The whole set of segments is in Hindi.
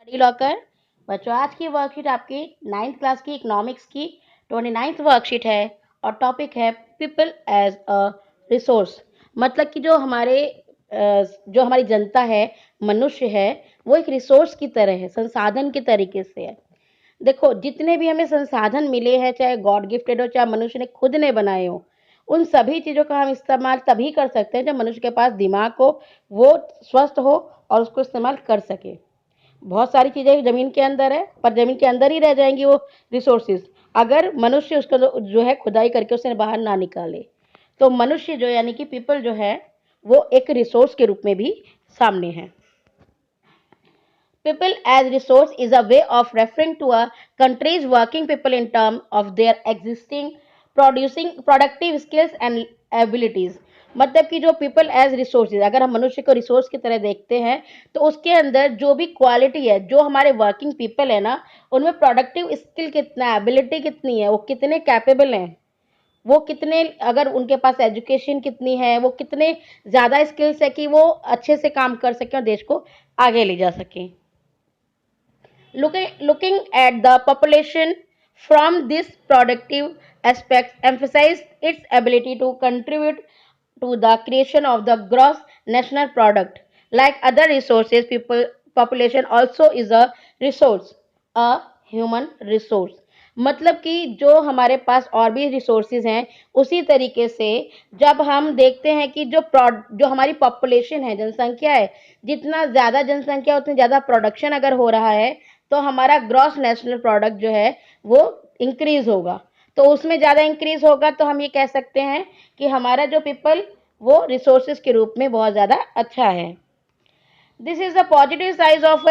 Study locker. बच्चों, आज की वर्कशीट आपकी 9th क्लास की इकोनॉमिक्स की 29th वर्कशीट है और टॉपिक है पीपल एज अ रिसोर्स। मतलब कि जो हमारी जनता है, मनुष्य है, वो एक रिसोर्स की तरह है, संसाधन के तरीके से है। देखो, जितने भी हमें संसाधन मिले हैं, चाहे गॉड गिफ्टेड हो, चाहे मनुष्य ने खुद ने बनाए हो, उन सभी चीज़ों का हम इस्तेमाल तभी कर सकते हैं जब मनुष्य के पास दिमाग हो, वो स्वस्थ हो और उसको इस्तेमाल कर सके। बहुत सारी चीज़ें ज़मीन के अंदर है, पर ज़मीन के अंदर ही रह जाएंगी वो रिसोर्सेज, अगर मनुष्य उसका जो है खुदाई करके उसे बाहर ना निकाले। तो मनुष्य जो यानी कि पीपल जो है, वो एक रिसोर्स के रूप में भी सामने है। People as resource is a way of referring to a country's working people in terms of their existing producing productive skills and abilities। मतलब कि जो पीपल एज रिसोर्सेज, अगर हम मनुष्य को रिसोर्स की तरह देखते हैं तो उसके अंदर जो भी क्वालिटी है, जो हमारे वर्किंग पीपल है ना, उनमें प्रोडक्टिव स्किल कितना है, एबिलिटी कितनी है, वो कितने कैपेबल हैं, वो कितने, अगर उनके पास एजुकेशन कितनी है, वो कितने ज़्यादा स्किल्स है कि वो अच्छे से काम कर सकें और देश को आगे ले जा सकें। Looking at the population from this productive aspect emphasize its ability to contribute to the creation of the gross national product. Like other resources, population also is a resource, a human resource। मतलब कि जो हमारे पास और भी रिसोर्सेज हैं, उसी तरीके से जब हम देखते हैं कि जो हमारी पॉपुलेशन है, जनसंख्या है, जितना ज़्यादा जनसंख्या उतनी ज़्यादा प्रोडक्शन अगर हो रहा है, तो हमारा ग्रॉस नेशनल प्रोडक्ट जो है वो इंक्रीज होगा। तो उसमें ज़्यादा इंक्रीज होगा तो हम ये कह सकते हैं कि हमारा जो पीपल वो रिसोर्सेज के रूप में बहुत ज़्यादा अच्छा है। This is the positive size of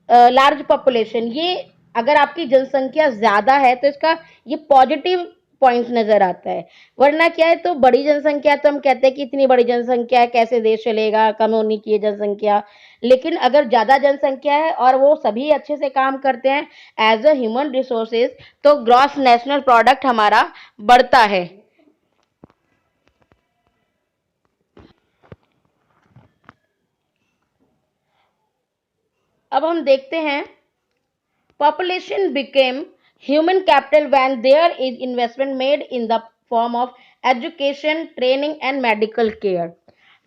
large population. ये अगर आपकी जनसंख्या ज़्यादा है तो इसका ये पॉजिटिव पॉइंट नज़र आता है। वरना क्या है, तो बड़ी जनसंख्या तो हम कहते हैं कि इतनी बड़ी जनसंख्या है, कैसे देश चलेगा, कम होनी चाहिए जनसंख्या। लेकिन अगर ज़्यादा जनसंख्या है और वो सभी अच्छे से काम करते हैं एज अ ह्यूमन रिसोर्सेज, तो ग्रॉस नेशनल प्रोडक्ट हमारा बढ़ता है। अब हम देखते हैं, population became human capital when there is investment made in the form of education, training and medical care।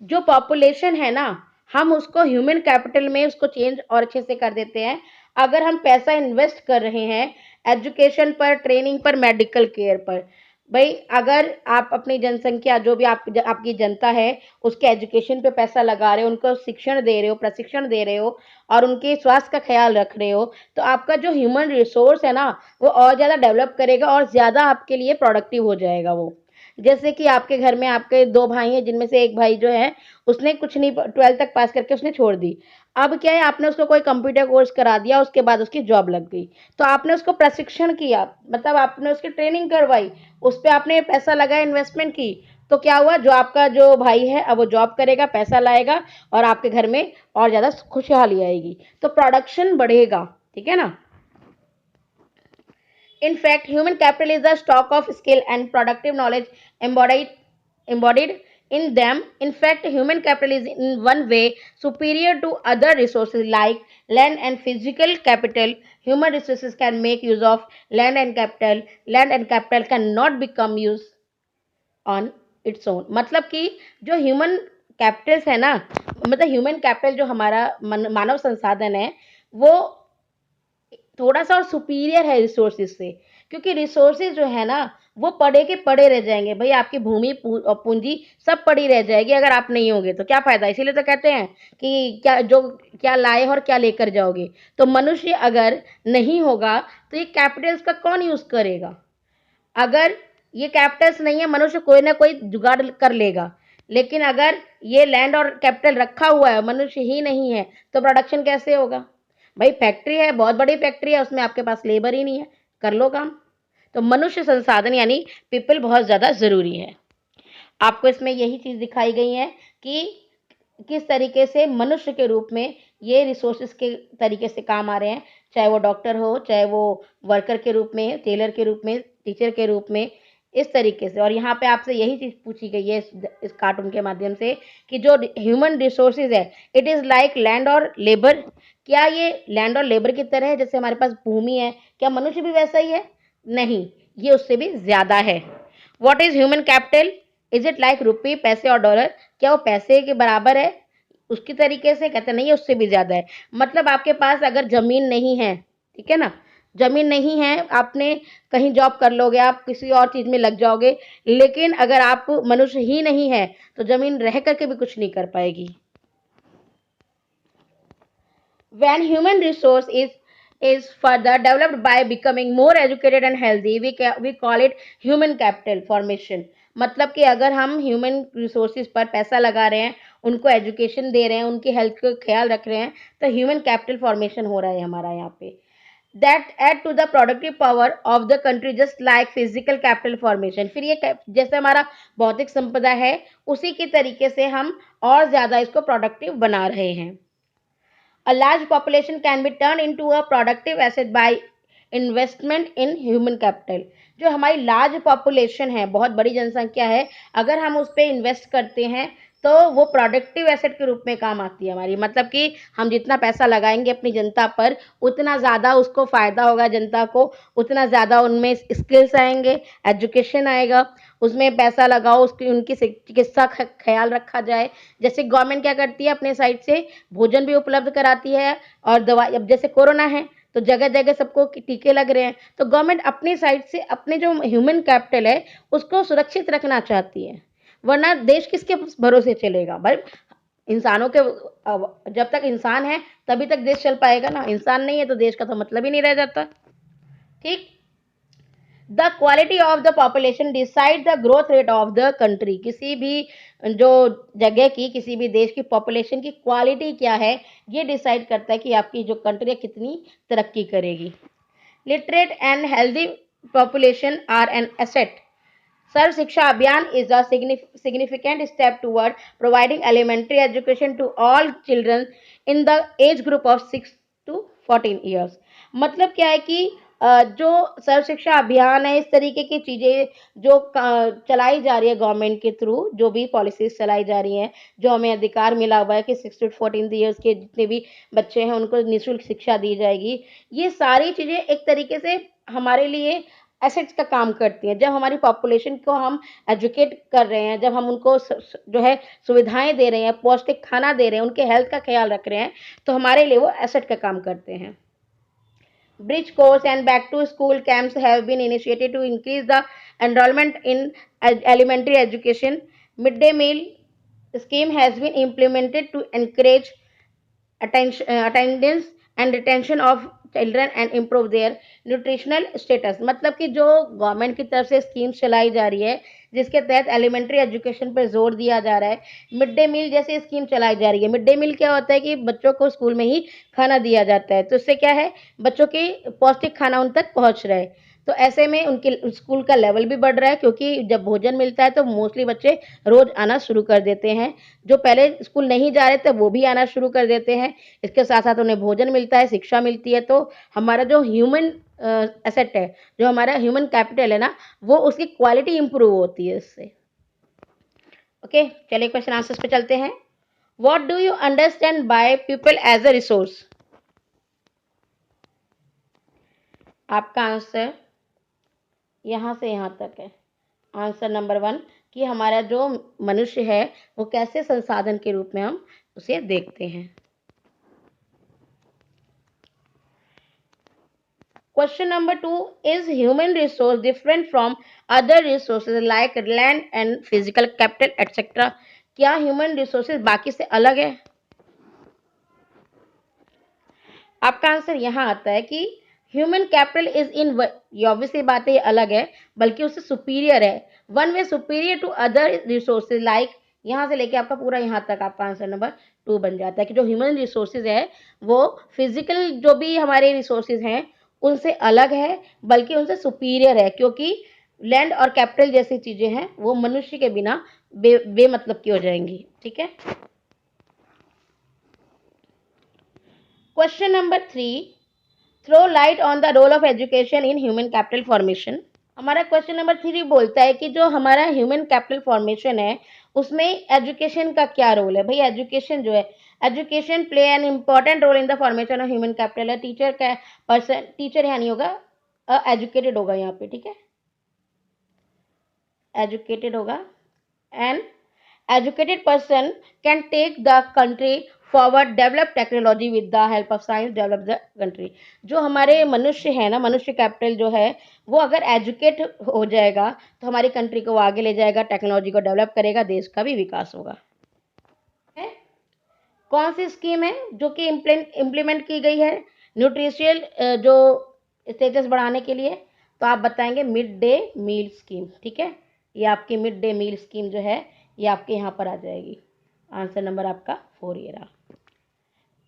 जो पॉपुलेशन है ना, हम उसको ह्यूमन कैपिटल में उसको चेंज और अच्छे से कर देते हैं अगर हम पैसा इन्वेस्ट कर रहे हैं एजुकेशन पर, ट्रेनिंग पर, मेडिकल केयर पर। भाई, अगर आप अपनी जनसंख्या, जो भी आपकी जनता है, उसके एजुकेशन पे पैसा लगा रहे हो, उनको शिक्षण दे रहे हो, प्रशिक्षण दे रहे हो और उनके स्वास्थ्य का ख्याल रख रहे हो, तो आपका जो ह्यूमन रिसोर्स है ना, वो और ज़्यादा डेवलप करेगा और ज़्यादा आपके लिए प्रोडक्टिव हो जाएगा वो। जैसे कि आपके घर में आपके 2 भाई हैं, जिनमें से एक भाई जो है उसने कुछ नहीं, 12th तक पास करके उसने छोड़ दी। अब क्या है, आपने उसको कोई कंप्यूटर कोर्स करा दिया, उसके बाद उसकी जॉब लग गई। तो आपने उसको प्रशिक्षण किया, मतलब आपने उसकी ट्रेनिंग करवाई, उस पे आपने पैसा लगाया, इन्वेस्टमेंट की। तो क्या हुआ, जो आपका जो भाई है अब वो जॉब करेगा, पैसा लाएगा और आपके घर में और ज़्यादा खुशहाली आएगी, तो प्रोडक्शन बढ़ेगा। ठीक है ना। In fact, human capital is the stock of skill and productive knowledge embodied in them. In fact, human capital is in one way superior to other resources like land and physical capital. Human resources can make use of land and capital. Land and capital cannot become used on its own. मतलब कि जो ह्यूमन कैपिटल्स है ना, मतलब ह्यूमन कैपिटल जो हमारा मानव संसाधन है, वो थोड़ा सा और सुपीरियर है रिसोर्सेज से। क्योंकि रिसोर्सेज जो है ना, वो पड़े के पड़े रह जाएंगे। भाई, आपकी भूमि और पूंजी सब पड़ी रह जाएगी, अगर आप नहीं होंगे तो क्या फायदा। इसीलिए तो कहते हैं कि क्या लाए और क्या लेकर जाओगे। तो मनुष्य अगर नहीं होगा तो ये कैपिटल्स का कौन यूज करेगा। अगर ये कैपिटल्स नहीं है, मनुष्य कोई ना कोई जुगाड़ कर लेगा। लेकिन अगर ये लैंड और कैपिटल रखा हुआ है, मनुष्य ही नहीं है, तो प्रोडक्शन कैसे होगा। भाई, फैक्ट्री है, बहुत बड़ी फैक्ट्री है, उसमें आपके पास लेबर ही नहीं है, कर लो काम। तो मनुष्य संसाधन यानी पीपल बहुत ज़्यादा ज़रूरी है। आपको इसमें यही चीज़ दिखाई गई है कि किस तरीके से मनुष्य के रूप में ये रिसोर्सेज के तरीके से काम आ रहे हैं। चाहे वो डॉक्टर हो, चाहे वो वर्कर के रूप में, टेलर के रूप में, टीचर के रूप में, इस तरीके से। और यहाँ पे आपसे यही चीज पूछी गई है इस कार्टून के माध्यम से कि जो ह्यूमन रिसोर्सेज है इट इज लाइक लैंड और लेबर। क्या ये लैंड और लेबर की तरह है? जैसे हमारे पास भूमि है, क्या मनुष्य भी वैसा ही है? नहीं, ये उससे भी ज्यादा है। What is human capital? Is it like rupee, पैसे और डॉलर? क्या वो पैसे के बराबर है उसकी तरीके से? कहते नहीं है, उससे भी ज्यादा है। मतलब आपके पास अगर जमीन नहीं है, ठीक है ना, जमीन नहीं है, आपने कहीं जॉब कर लोगे, आप किसी और चीज में लग जाओगे, लेकिन अगर आप मनुष्य ही नहीं है तो जमीन रह करके भी कुछ नहीं कर पाएगी। When human resource is further developed by becoming more educated and healthy, we call it human capital formation। मतलब कि अगर हम ह्यूमन रिसोर्सेज पर पैसा लगा रहे हैं, उनको एजुकेशन दे रहे हैं, उनकी हेल्थ का ख्याल रख रहे हैं, तो ह्यूमन कैपिटल फॉर्मेशन हो रहा है हमारा यहाँ पे। That add to the productive power of the country just like physical capital formation. फिर ये जैसे हमारा भौतिक संपदा है, उसी की तरीके से हम और ज्यादा इसको प्रोडक्टिव बना रहे हैं। A large population can be turned into a productive asset by investment in human capital। जो हमारी लार्ज पॉपुलेशन है, बहुत बड़ी जनसंख्या है, अगर हम उस पर इन्वेस्ट करते हैं तो वो प्रोडक्टिव एसेट के रूप में काम आती है हमारी। मतलब कि हम जितना पैसा लगाएंगे अपनी जनता पर, उतना ज़्यादा उसको फ़ायदा होगा जनता को, उतना ज़्यादा उनमें स्किल्स आएंगे, एजुकेशन आएगा। उसमें पैसा लगाओ, उसकी उनकी चिकित्सा का ख्याल रखा जाए। जैसे गवर्नमेंट क्या करती है, अपने साइड से भोजन भी उपलब्ध कराती है और दवाई। अब जैसे कोरोना है तो जगह जगह सबको टीके लग रहे हैं, तो गवर्नमेंट अपनी साइड से अपने जो ह्यूमन कैपिटल है उसको सुरक्षित रखना चाहती है। वरना देश किसके भरोसे चलेगा भाई? इंसानों के जब तक इंसान है तभी तक देश चल पाएगा ना, इंसान नहीं है तो देश का तो मतलब ही नहीं रह जाता। ठीक। The quality of the population decide the growth rate of the country. किसी भी जो जगह की, किसी भी देश की पॉपुलेशन की क्वालिटी क्या है, ये डिसाइड करता है कि आपकी जो कंट्री है कितनी तरक्की करेगी। Literate and healthy population are an asset. Sarva Shiksha Abhiyan is a significant step toward providing elementary education to all children in the age group of 6 to 14 years। मतलब क्या है कि जो सर्व शिक्षा अभियान है, इस तरीके की चीजें जो चलाई जा रही है गवर्नमेंट के थ्रू, जो भी पॉलिसीज चलाई जा रही हैं, जो हमें अधिकार मिला हुआ है कि 6 to 14 ईयर्स के जितने भी बच्चे हैं उनको निःशुल्क शिक्षा दी जाएगी, ये सारी चीजें एक तरीके से हमारे लिए एसेट्स का काम करती हैं। जब हमारी पॉपुलेशन को हम एजुकेट कर रहे हैं, जब हम उनको जो है सुविधाएं दे रहे हैं, पौष्टिक खाना दे रहे हैं, उनके हेल्थ का ख्याल रख रहे हैं, तो हमारे लिए वो एसेट का काम करते हैं। Bridge course and back to school camps have been initiated to increase the enrollment in elementary education. Midday meal scheme has been implemented to encourage attendance and retention of children and improve their nutritional status. मतलब कि जो गवर्नमेंट की तरफ से स्कीम्स चलाई जा रही है जिसके तहत एलिमेंट्री एजुकेशन पर जोर दिया जा रहा है, मिड डे मील जैसी स्कीम चलाई जा रही है। मिड डे मील क्या होता है कि बच्चों को स्कूल में ही खाना दिया जाता है, तो इससे क्या है, बच्चों की पौष्टिक खाना उन तक पहुंच रहा है। तो ऐसे में उनके स्कूल का लेवल भी बढ़ रहा है, क्योंकि जब भोजन मिलता है तो मोस्टली बच्चे रोज आना शुरू कर देते हैं। जो पहले स्कूल नहीं जा रहे थे वो भी आना शुरू कर देते हैं। इसके साथ साथ उन्हें भोजन मिलता है, शिक्षा मिलती है, तो हमारा जो ह्यूमन एसेट है, जो हमारा ह्यूमन कैपिटल है ना, वो उसकी क्वालिटी इंप्रूव होती है इससे। ओके, चलिए क्वेश्चन आंसर्स पे चलते हैं। What do you understand by people as a resource? आपका आंसर यहां से यहां तक है। आंसर नंबर 1 कि हमारा जो मनुष्य है वो कैसे संसाधन के रूप में हम उसे देखते हैं। Question number 2, is human resource different from other resources like land and physical capital etc? क्या human resources बाकी से अलग है? आपका आंसर यहाँ आता है कि human capital is in, obviously बात है ये अलग है, बल्कि उससे सुपीरियर है, one way superior to other resources like, यहाँ से लेके आपका पूरा यहाँ तक आपका आंसर नंबर 2 बन जाता है कि जो ह्यूमन रिसोर्सेज है वो फिजिकल जो भी हमारे रिसोर्सेज हैं उनसे अलग है, बल्कि उनसे सुपीरियर है, क्योंकि लैंड और कैपिटल जैसी चीजें हैं वो मनुष्य के बिना बेमतलब की हो जाएंगी। ठीक है। Question number 3, throw light on the role of education in human capital formation। हमारा क्वेश्चन नंबर 3 बोलता है कि जो हमारा ह्यूमन कैपिटल फॉर्मेशन है उसमें एजुकेशन का क्या रोल है। भाई एजुकेशन जो है, education play an important role in the formation of human capital है। टीचर का पर्सन, टीचर यहाँ नहीं होगा, एजुकेटेड होगा यहाँ पे, ठीक है, एजुकेटेड होगा। And educated person can take the country forward, develop technology with the help of science, develop the country। जो हमारे मनुष्य है ना, मनुष्य कैपिटल जो है वो अगर एजुकेट हो जाएगा तो हमारी कंट्री को वो आगे ले जाएगा, टेक्नोलॉजी को डेवलप करेगा, देश का भी विकास होगा। है? कौन सी स्कीम है जो कि इम्प्लीमेंट की गई है न्यूट्रिशियल जो स्टेटस बढ़ाने के लिए? तो आप बताएंगे मिड डे मील स्कीम, ठीक है। ये आपकी मिड डे मील स्कीम जो है ये आपके यहाँ पर आ जाएगी। आंसर नंबर आपका 4 ये रहा।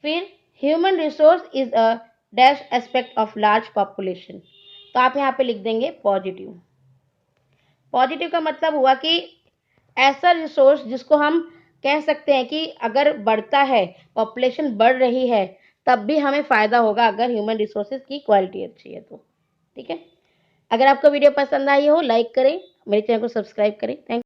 फिर human resource is a dash aspect of large population. तो आप यहाँ पे लिख देंगे पॉजिटिव। पॉजिटिव का मतलब हुआ कि ऐसा रिसोर्स जिसको हम कह सकते हैं कि अगर बढ़ता है, पॉपुलेशन बढ़ रही है, तब भी हमें फ़ायदा होगा अगर ह्यूमन रिसोर्सेज की क्वालिटी अच्छी है तो। ठीक है, अगर आपको वीडियो पसंद आई हो लाइक करें, मेरे चैनल को सब्सक्राइब करें। थैंक